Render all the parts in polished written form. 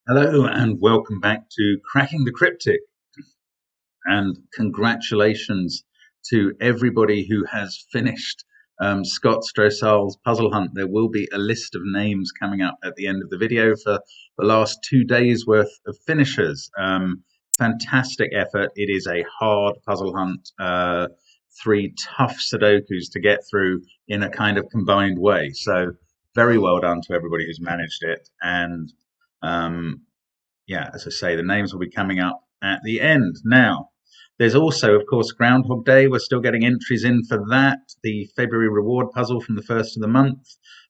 Hello and welcome back to Cracking the Cryptic, and congratulations to everybody who has finished Scott Strossal's puzzle hunt. There will be a list of names coming up at the end of the video for the last 2 days worth of finishers. Fantastic effort. It is a hard puzzle hunt, 3 tough Sudokus to get through in a kind of combined way. So very well done to everybody who's managed it. And yeah, as I say, the names will be coming up at the end. Now, there's also, of course, Groundhog Day. We're still getting entries in for that, the February reward puzzle from the first of the month,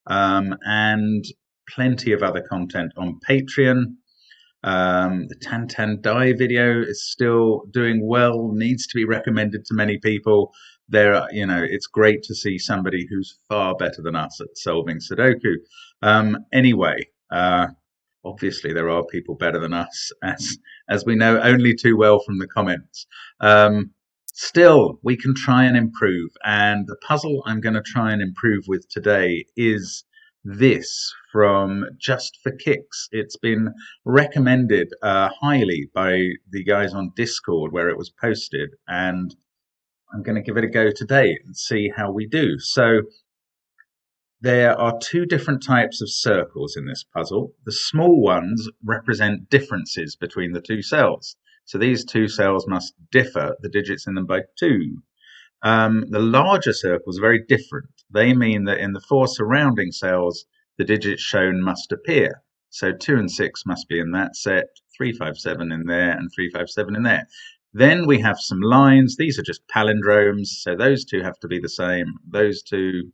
and plenty of other content on Patreon. The Tantan Die video is still doing well, needs to be recommended to many people. It's great to see somebody who's far better than us at solving Sudoku. Anyway, obviously, there are people better than us, as we know only too well from the comments. Still, we can try and improve. And the puzzle I'm going to try and improve with today is this from Just for Kicks. It's been recommended highly by the guys on Discord where it was posted. And I'm going to give it a go today and see how we do. So there are 2 different types of circles in this puzzle. The small ones represent differences between the 2 cells. So these 2 cells must differ, the digits in them, by 2. The larger circles are very different. They mean that in the 4 surrounding cells, the digits shown must appear. So 2 and 6 must be in that set, 3, 5, 7 in there, and 3, 5, 7 in there. Then we have some lines. These are just palindromes. So those 2 have to be the same. Those 2,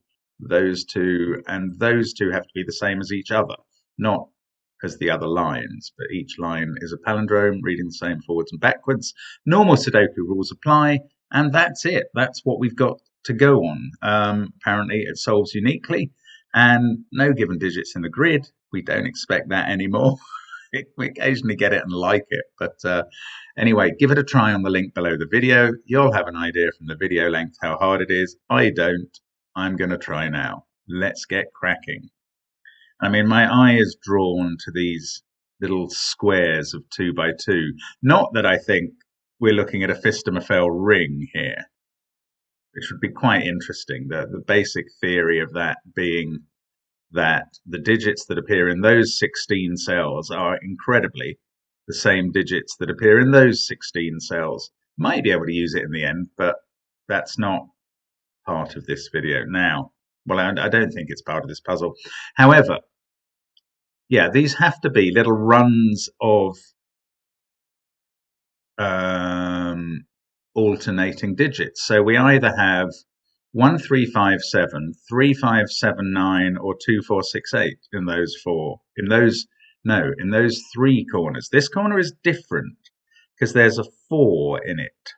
and those 2 have to be the same as each other, not as the other lines, but each line is a palindrome reading the same forwards and backwards. Normal Sudoku rules apply, and that's it. That's what we've got to go on. Apparently it solves uniquely, and no given digits in the grid. We don't expect that anymore. We occasionally get it and like it, but anyway, give it a try on the link below the video. You'll have an idea from the video length how hard it is. I don't. I'm going to try now. Let's get cracking. I mean, my eye is drawn to these little squares of 2 by 2. Not that I think we're looking at a Fistamafel ring here, which would be quite interesting. The basic theory of that being that the digits that appear in those 16 cells are incredibly the same digits that appear in those 16 cells. Might be able to use it in the end, but that's not part of this video now. Well, I don't think it's part of this puzzle. However, yeah, these have to be little runs of alternating digits. So we either have 1, 3, 5, 7, 3, 5, 7, 9, or 2, 4, 6, 8 in those 4. In those 3 corners. This corner is different because there's a 4 in it.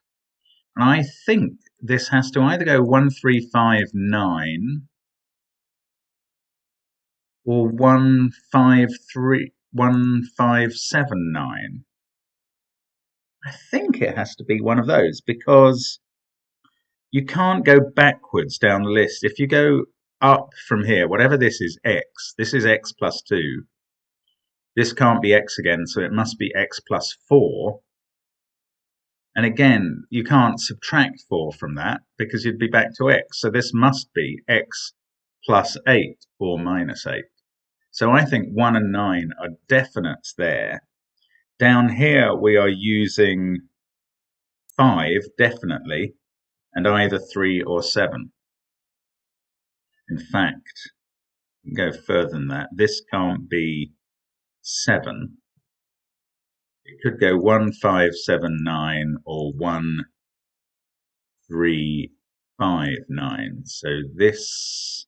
And I think this has to either go 1, 3, 5, 9 or 1, 5, 3, 1, 5, 7, 9. I think it has to be one of those because you can't go backwards down the list. If you go up from here, whatever this is x plus 2. This can't be x again, so it must be x plus 4. And again, you can't subtract 4 from that because you'd be back to x. So this must be x plus 8 or minus 8. So I think 1 and 9 are definites there. Down here, we are using 5, definitely, and either 3 or 7. In fact, go further than that. This can't be 7. It could go 1, 5, 7, 9 or 1, 3, 5, 9. So this...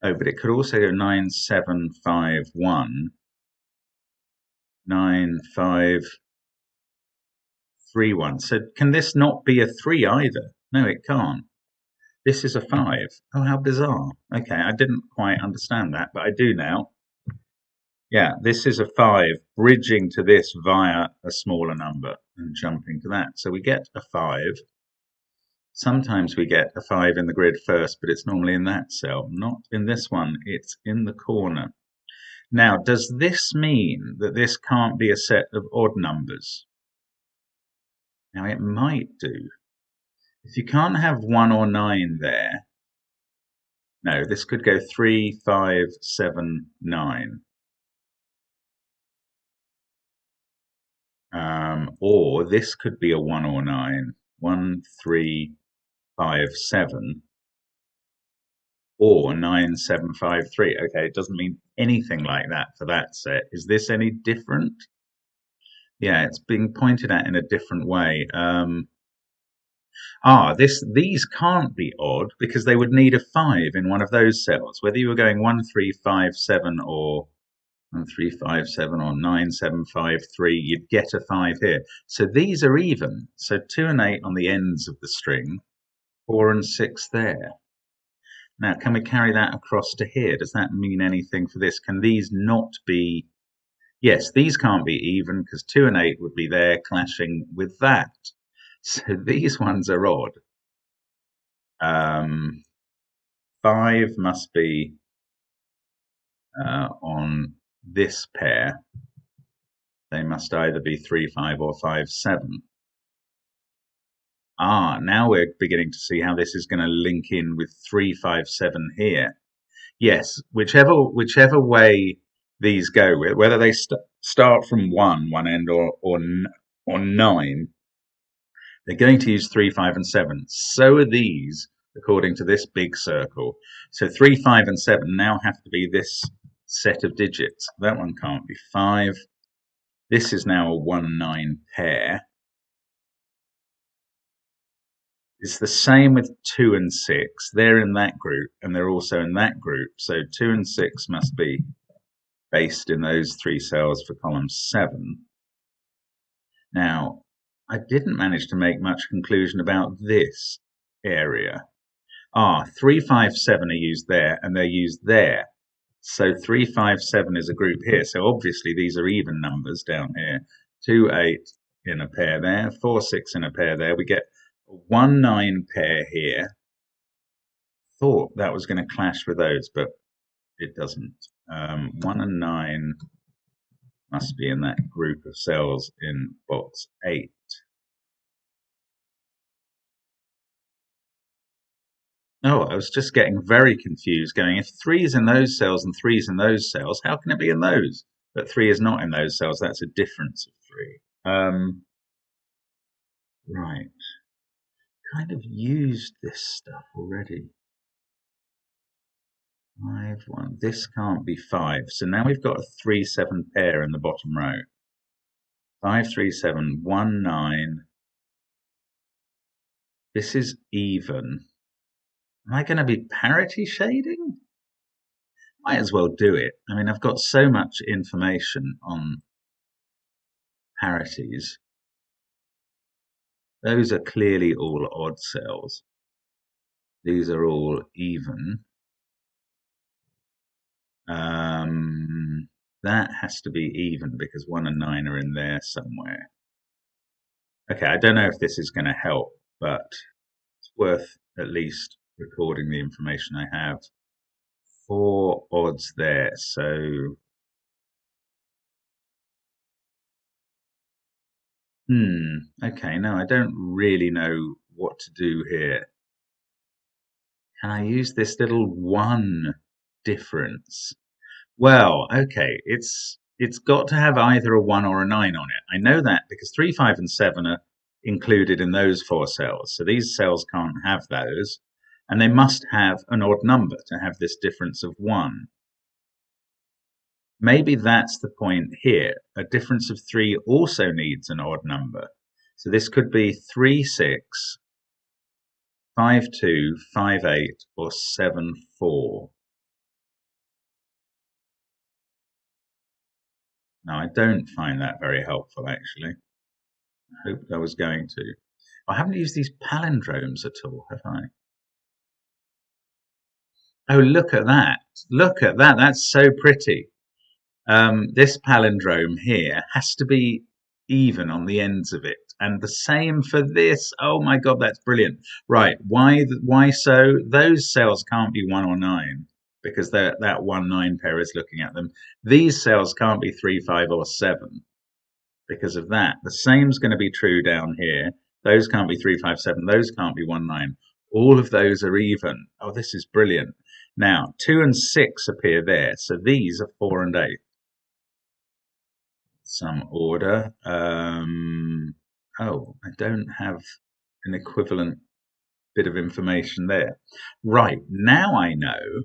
Oh, but it could also go 9, 7, 5, 1, 9, 5, 3, 1. So can this not be a 3 either? No, it can't. This is a 5. Oh, how bizarre. Okay, I didn't quite understand that, but I do now. Yeah, this is a 5, bridging to this via a smaller number and jumping to that. So we get a 5. Sometimes we get a 5 in the grid first, but it's normally in that cell. Not in this one, it's in the corner. Now, does this mean that this can't be a set of odd numbers? Now, it might do. If you can't have 1 or 9 there, no, this could go 3, 5, 7, 9. Or this could be a 1 or 9. 1, 3, 5, 7. Or 9, 7, 5, 3. Okay, it doesn't mean anything like that for that set. Is this any different? Yeah, it's being pointed at in a different way. These can't be odd because they would need a 5 in one of those cells. Whether you were going 1, 3, 5, 7 or 1, 3, 5, 7 or 9, 7, 5, 3, you'd get a 5 here. So these are even. So 2 and 8 on the ends of the string, 4 and 6 there. Now, can we carry that across to here? Does that mean anything for this? Can these not be... Yes, these can't be even because 2 and 8 would be there clashing with that. So these ones are odd. 5 must be on this pair. They must either be 3, 5 or 5, 7. Now we're beginning to see how this is going to link in with 3, 5, 7 here. Yes, whichever way these go, whether they start from one end or 9, they're going to use 3, 5, and 7. So are these, according to this big circle. So 3, 5, and 7 now have to be this set of digits. That one can't be 5. This is now a 1, 9 pair. It's the same with 2 and 6. They're in that group, and they're also in that group. So 2 and 6 must be based in those 3 cells for column 7. Now, I didn't manage to make much conclusion about this area. 3, 5, 7 are used there, and they're used there. So 3, 5, 7 is a group here. So obviously these are even numbers down here. 2, 8 in a pair there, 4, 6 in a pair there. We get a 1, 9 pair here. Thought that was going to clash with those, but it doesn't. 1 and 9 must be in that group of cells in box 8. I was just getting very confused, going, if 3 is in those cells and 3 is in those cells, how can it be in those? But 3 is not in those cells. That's a difference of 3. Right. Kind of used this stuff already. 5, 1. This can't be 5. So now we've got a 3, 7 pair in the bottom row. 5, 3, 7, 1, 9. This is even. Am I going to be parity shading? Might as well do it. I mean, I've got so much information on parities. Those are clearly all odd cells. These are all even. That has to be even because 1 and 9 are in there somewhere. Okay, I don't know if this is going to help, but it's worth at least recording the information I have. 4 odds there, so okay, no, I don't really know what to do here. Can I use this little 1 difference? Well, okay, it's got to have either a 1 or a 9 on it. I know that because 3, 5, and 7 are included in those 4 cells. So these cells can't have those. And they must have an odd number to have this difference of 1. Maybe that's the point here. A difference of 3 also needs an odd number. So this could be 3, 6, 5, 2, 5, 8, or 7, 4. Now, I don't find that very helpful, actually. I hoped I was going to. I haven't used these palindromes at all, have I? Oh, look at that. Look at that. That's so pretty. This palindrome here has to be even on the ends of it. And the same for this. Oh my God, that's brilliant. Right. Why so? Those cells can't be 1 or 9. because that 1-9 pair is looking at them. These cells can't be 3, 5, or 7 because of that. The same's going to be true down here. Those can't be 3, 5, 7. Those can't be 1, 9. All of those are even. Oh, this is brilliant. Now, 2 and 6 appear there, so these are 4 and 8. Some order. Oh, I don't have an equivalent bit of information there. Right, now I know.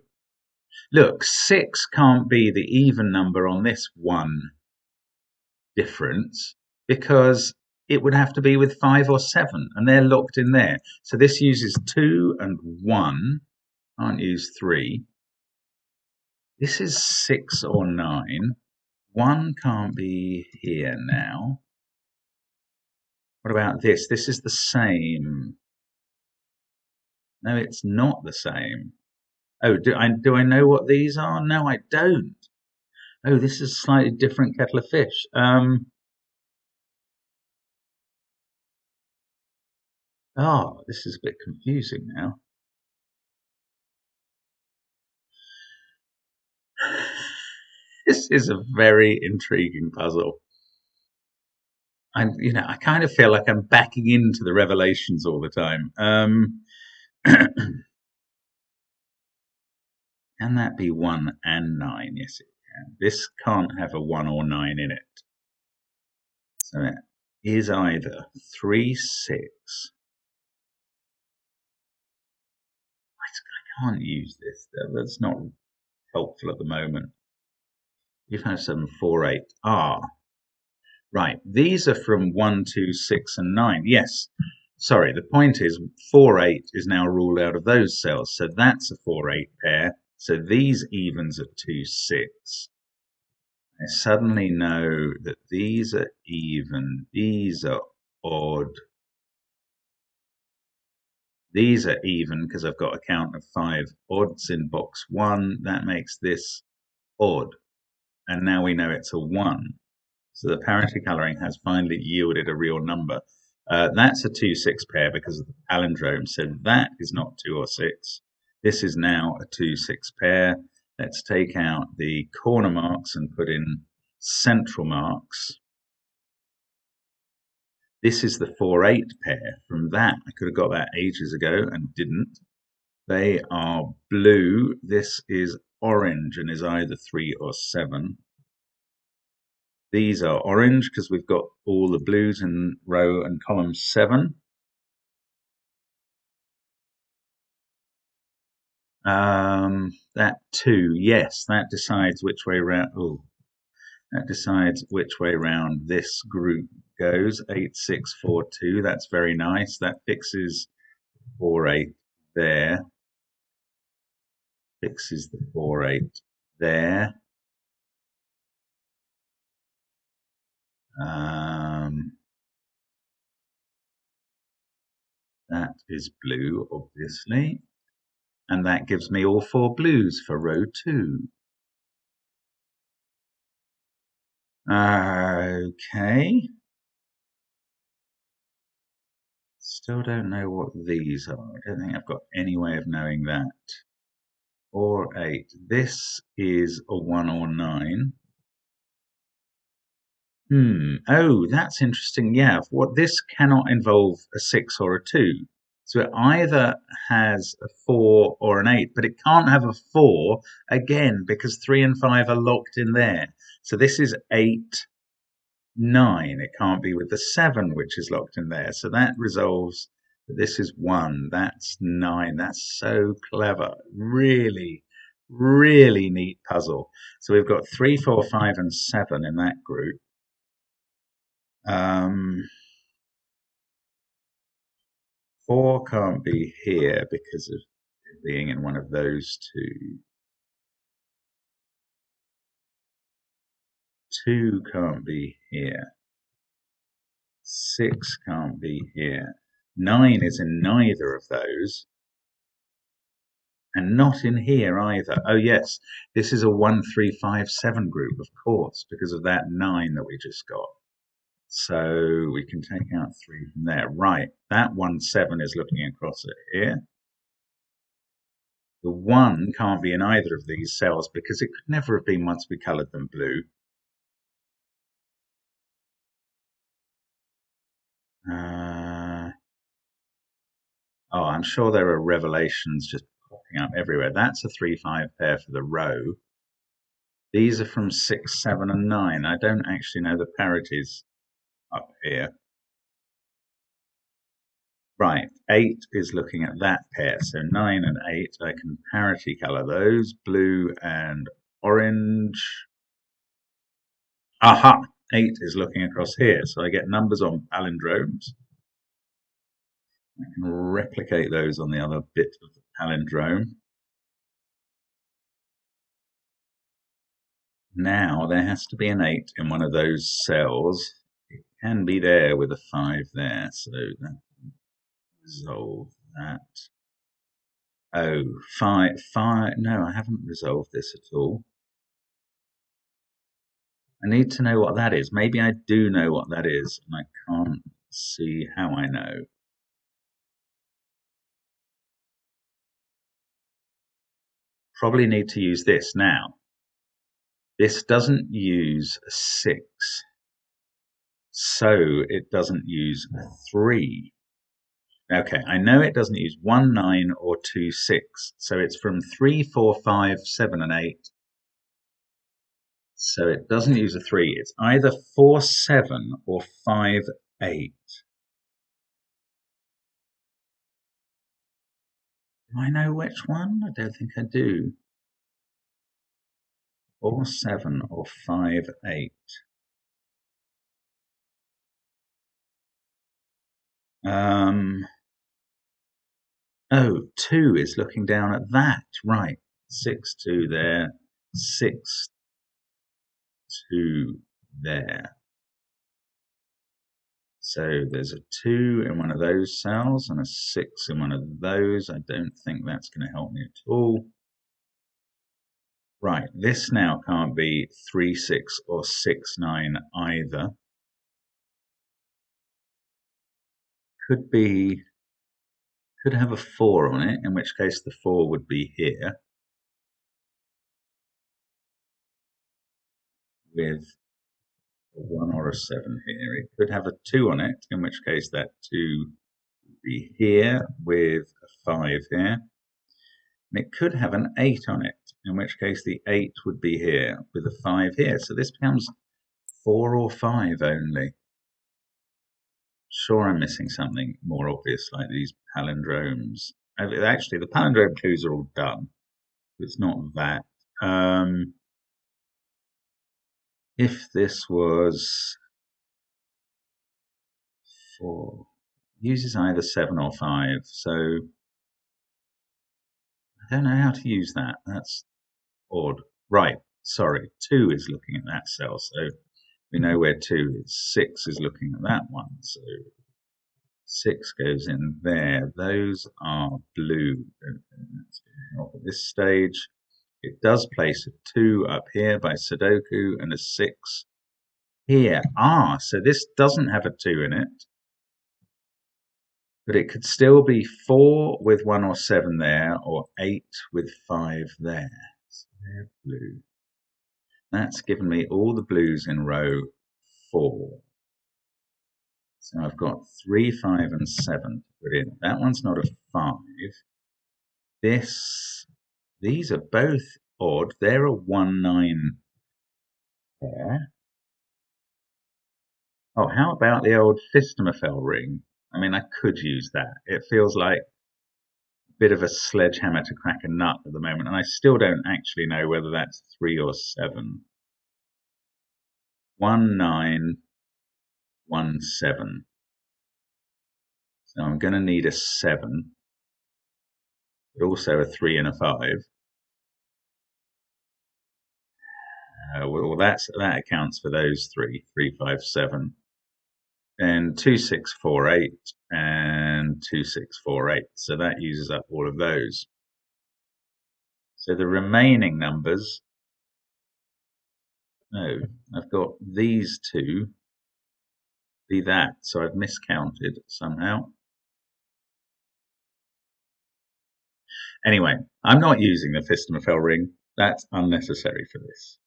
Look, 6 can't be the even number on this 1 difference because it would have to be with 5 or 7, and they're locked in there. So this uses 2 and 1. Can't use 3. This is 6 or 9. 1 can't be here now. What about this? This is the same. No, it's not the same. Oh, do I know what these are? No, I don't. Oh, this is a slightly different kettle of fish. Oh, this is a bit confusing now. This is a very intriguing puzzle. I kind of feel like I'm backing into the revelations all the time. Can that be 1 and 9? Yes, it can. This can't have a 1 or 9 in it. So it is either 3, 6. I can't use this. That's not helpful at the moment. 3, 5, 7, 4, 8. Ah, right. These are from 1, 2, 6, and 9. Yes. Sorry, the point is 4, 8 is now ruled out of those cells. So that's a 4, 8 pair. So these evens at 2, 6. I suddenly know that these are even, these are odd. These are even because I've got a count of 5 odds in box 1. That makes this odd. And now we know it's a 1. So the parity colouring has finally yielded a real number. That's a 2-6 pair because of the palindrome. So that is not 2 or 6. This is now a 2-6 pair. Let's take out the corner marks and put in central marks. This is the 4-8 pair. From that, I could have got that ages ago and didn't. They are blue. This is orange and is either 3 or 7. These are orange because we've got all the blues in row and column 7. That 2, yes, that decides which way round. Oh, that decides which way round this group goes. 8, 6, 4, 2. That's very nice. That fixes 4, 8 there. Fixes the 4, 8 there. That is blue, obviously. And that gives me all 4 blues for row 2. Okay. Still don't know what these are. I don't think I've got any way of knowing that. 4, 8. This is a 1 or 9. Oh, that's interesting. Yeah, what this cannot involve a 6 or a 2. So it either has a 4 or an 8, but it can't have a 4 again because 3 and 5 are locked in there. So this is 8, 9. It can't be with the 7, which is locked in there. So that resolves that this is 1. That's 9. That's so clever. Really, really neat puzzle. So we've got 3, 4, 5, and 7 in that group. 4 can't be here because of it being in one of those two. 2 can't be here. 6 can't be here. 9 is in neither of those. And not in here either. Oh yes, this is a 1, 3, 5, 7 group, of course, because of that 9 that we just got. So we can take out 3 from there. Right, that 1, 7 is looking across it here. The 1 can't be in either of these cells because it could never have been once we coloured them blue. Oh, I'm sure there are revelations just popping up everywhere. That's a 3-5 pair for the row. These are from 6, 7, and 9. I don't actually know the parities up here. Right, 8 is looking at that pair. So 9 and 8, I can parity colour those. Blue and orange. Aha! 8 is looking across here. So I get numbers on palindromes. I can replicate those on the other bit of the palindrome. Now there has to be an 8 in one of those cells. It can be there with a 5 there, so that resolve that. Oh, 5, 5. No, I haven't resolved this at all. I need to know what that is. Maybe I do know what that is, and I can't see how I know. Probably need to use this now. This doesn't use a 6, so it doesn't use a 3. Okay, I know it doesn't use 1, 9 or 2, 6. So it's from 3, 4, 5, 7, and 8. So it doesn't use a 3. It's either 4, 7 or 5, 8. Do I know which one? I don't think I do. 4, 7 or 5, 8. Oh, 2 is looking down at that. Right. 6, 2 there. 6, 2 there. So there's a 2 in one of those cells and a 6 in one of those. I don't think that's going to help me at all. Right, this now can't be 3, 6 or 6, 9 either. Could have a 4 on it, in which case the 4 would be here. With a 1 or a 7 here. It could have a 2 on it, in which case that 2 would be here with a 5 here. And it could have an 8 on it, in which case the 8 would be here with a 5 here. So this becomes 4 or 5 only. Sure, I'm missing something more obvious like these palindromes. Actually, the palindrome clues are all done. It's not that. If this was 4, uses either 7 or 5, so I don't know how to use that. That's odd. Right, sorry, 2 is looking at that cell, so we know where 2 is. 6 is looking at that one, so 6 goes in there. Those are blue. At this stage, it does place a 2 up here by Sudoku and a 6 here. So this doesn't have a 2 in it, but it could still be 4 with 1 or 7 there, or 8 with 5 there. So they're blue. That's given me all the blues in row 4. So I've got 3, 5, and 7 to put in. That one's not a 5. These are both odd. They're a 1, 9 pair. Oh, how about the old Fistemafel ring? I mean, I could use that. It feels like a bit of a sledgehammer to crack a nut at the moment, and I still don't actually know whether that's 3 or 7. 1, 9, 1, 7. So I'm going to need a 7, but also a 3 and a 5. Well, that accounts for those 3, 3, 5, 7. And 2, 6, 4, 8, and 2, 6, 4, 8. So that uses up all of those. So the remaining numbers, no, I've got these 2 be that. So I've miscounted somehow. Anyway, I'm not using the Fistmafel ring. That's unnecessary for this.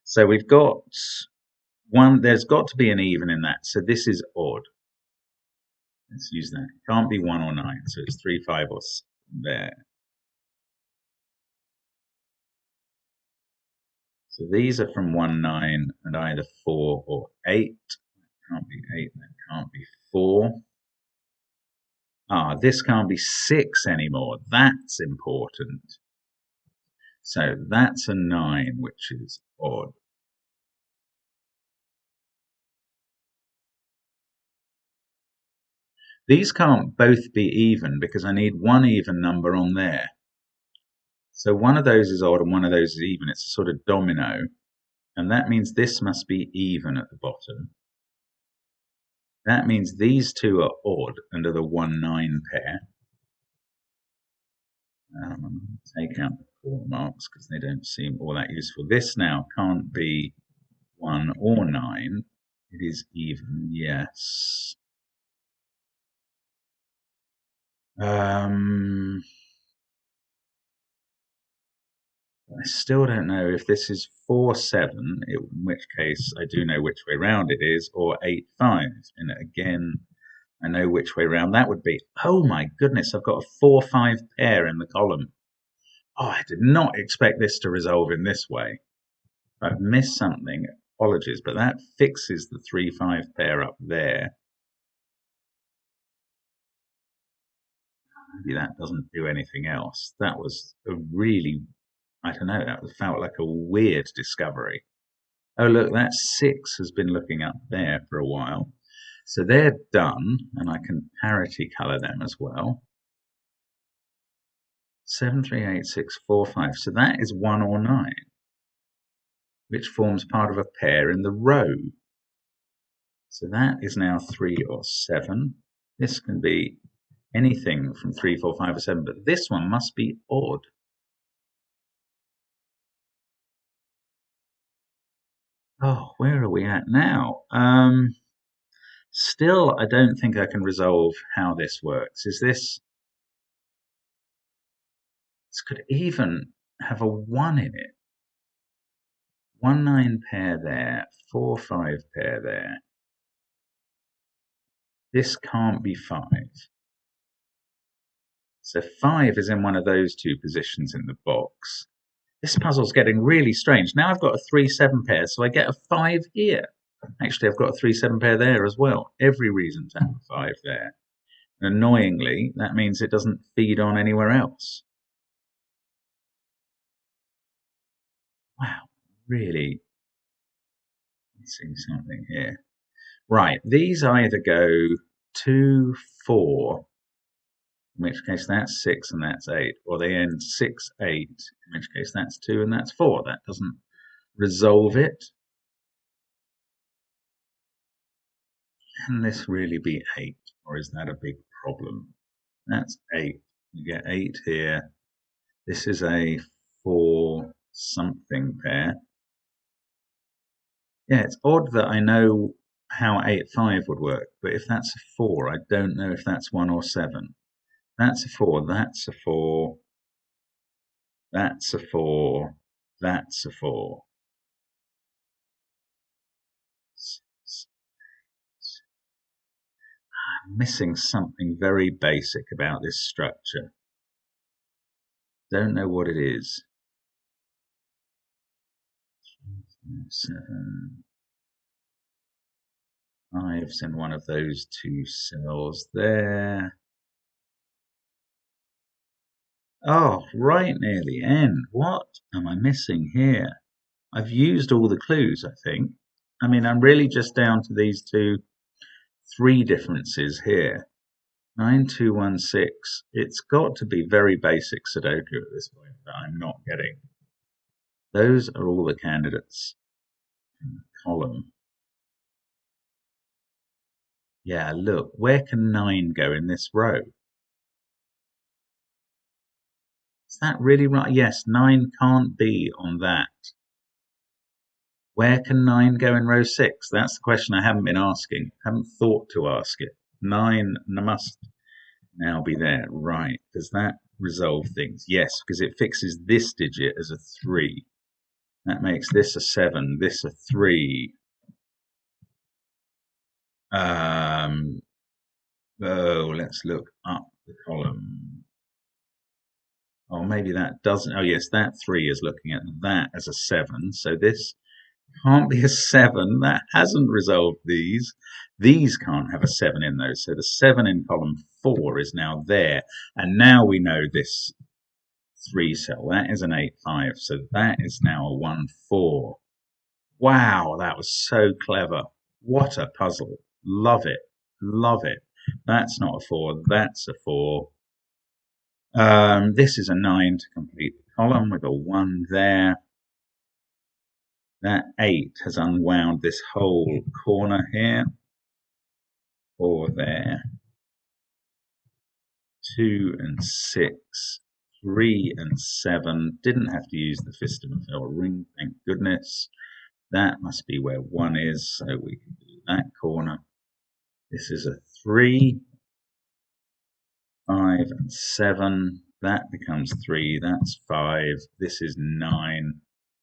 So we've got one, there's got to be an even in that. So this is odd. Let's use that. It can't be 1 or 9. So it's 3, 5, or there. So these are from 1, 9, and either 4 or 8. That can't be 8, that can't be 4. Ah, this can't be 6 anymore. That's important. So that's a 9, which is odd. These can't both be even because I need one even number on there. So one of those is odd and one of those is even. It's a sort of domino. And that means this must be even at the bottom. That means these two are odd under the 1, 9 pair. Take out the quarter marks because they don't seem all that useful. This now can't be 1 or 9. It is even, yes. I still don't know if this is 4, 7, in which case I do know which way round it is, or 8, 5. And again, I know which way round that would be. Oh my goodness, I've got a 4, 5 pair in the column. Oh, I did not expect this to resolve in this way. I've missed something, apologies, but that fixes the 3, 5 pair up there. Maybe that doesn't do anything else. That was a really, I don't know, that felt like a weird discovery. Oh, look, that 6 has been looking up there for a while. So they're done, and I can parity color them as well. 7, 3, 8, 6, 4, 5. So that is 1 or 9, which forms part of a pair in the row. So that is now 3 or 7. This can be anything from 3, 4, 5, or 7, but this one must be odd. Oh, where are we at now? Still, I don't think I can resolve how this works. Is this could even have a 1 in it. 1, 9 pair there, 4, 5 pair there. This can't be 5. So 5 is in one of those two positions in the box. This puzzle's getting really strange. Now I've got a 3, 7 pair, so I get a 5 here. Actually, I've got a 3, 7 pair there as well. Every reason to have a 5 there. And annoyingly, that means it doesn't feed on anywhere else. Wow, really missing something here. Right, these either go 2, 4, in which case that's 6 and that's 8, or they end 6, 8, in which case that's 2 and that's 4. That doesn't resolve it. Can this really be 8, or is that a big problem? That's 8. You get 8 here. This is a 4 something pair. Yeah, it's odd that I know how 8, 5 would work, but if that's a 4, I don't know if that's 1 or 7. That's a 4, that's a 4, that's a 4, that's a 4. I'm missing something very basic about this structure. Don't know what it is. 7. 5's in one of those two cells there. Oh, right near the end. What am I missing here? I've used all the clues, I think. I mean, I'm really just down to these 3 differences here. 9216. It's got to be very basic Sudoku at this point that I'm not getting. Those are all the candidates in the column. Yeah, look, where can 9 go in this row? Is that really right? Yes, 9 can't be on that. Where can 9 go in row 6? That's the question I haven't been asking. I haven't thought to ask it. 9 must now be there. Right. Does that resolve things? Yes, because it fixes this digit as a 3. That makes this a 7, this a 3. Oh, let's look up the column. Oh, maybe that doesn't. Oh, yes, that 3 is looking at that as a 7. So this can't be a 7. That hasn't resolved these. These can't have a 7 in those. So the 7 in column 4 is now there. And now we know this 3 cell. That is an 8, 5. So that is now a 1, 4. Wow, that was so clever. What a puzzle. Love it. Love it. That's not a 4. That's a 4. This is a 9 to complete the column with a 1 there. That 8 has unwound this whole corner here. 4 there. 2 and 6. 3 and 7. Didn't have to use the Fiston-Phil ring, thank goodness. That must be where 1 is, so we can do that corner. This is a 3. 5 and 7. That becomes 3. That's 5. This is 9.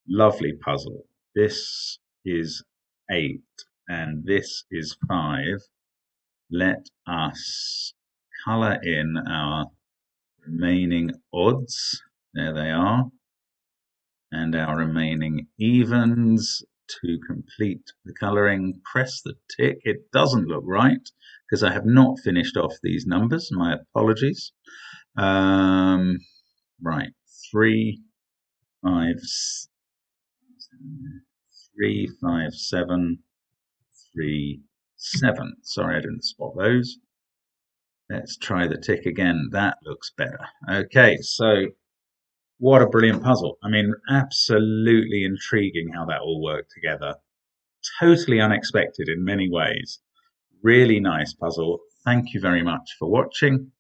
Lovely puzzle. This is 8 and this is 5. Let us colour in our remaining odds. There they are. And our remaining evens. To complete the colouring, press the tick. It doesn't look right because I have not finished off these numbers. My apologies. Right, 3, 5, 3, 5, 7, 3, 7. Sorry, I didn't spot those. Let's try the tick again. That looks better. Okay, so what a brilliant puzzle. I mean, absolutely intriguing how that all worked together. Totally unexpected in many ways. Really nice puzzle. Thank you very much for watching.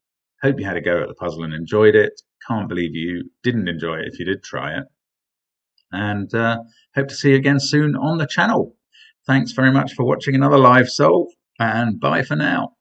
Hope you had a go at the puzzle and enjoyed it. Can't believe you didn't enjoy it if you did try it. And hope to see you again soon on the channel. Thanks very much for watching another live solve, and bye for now.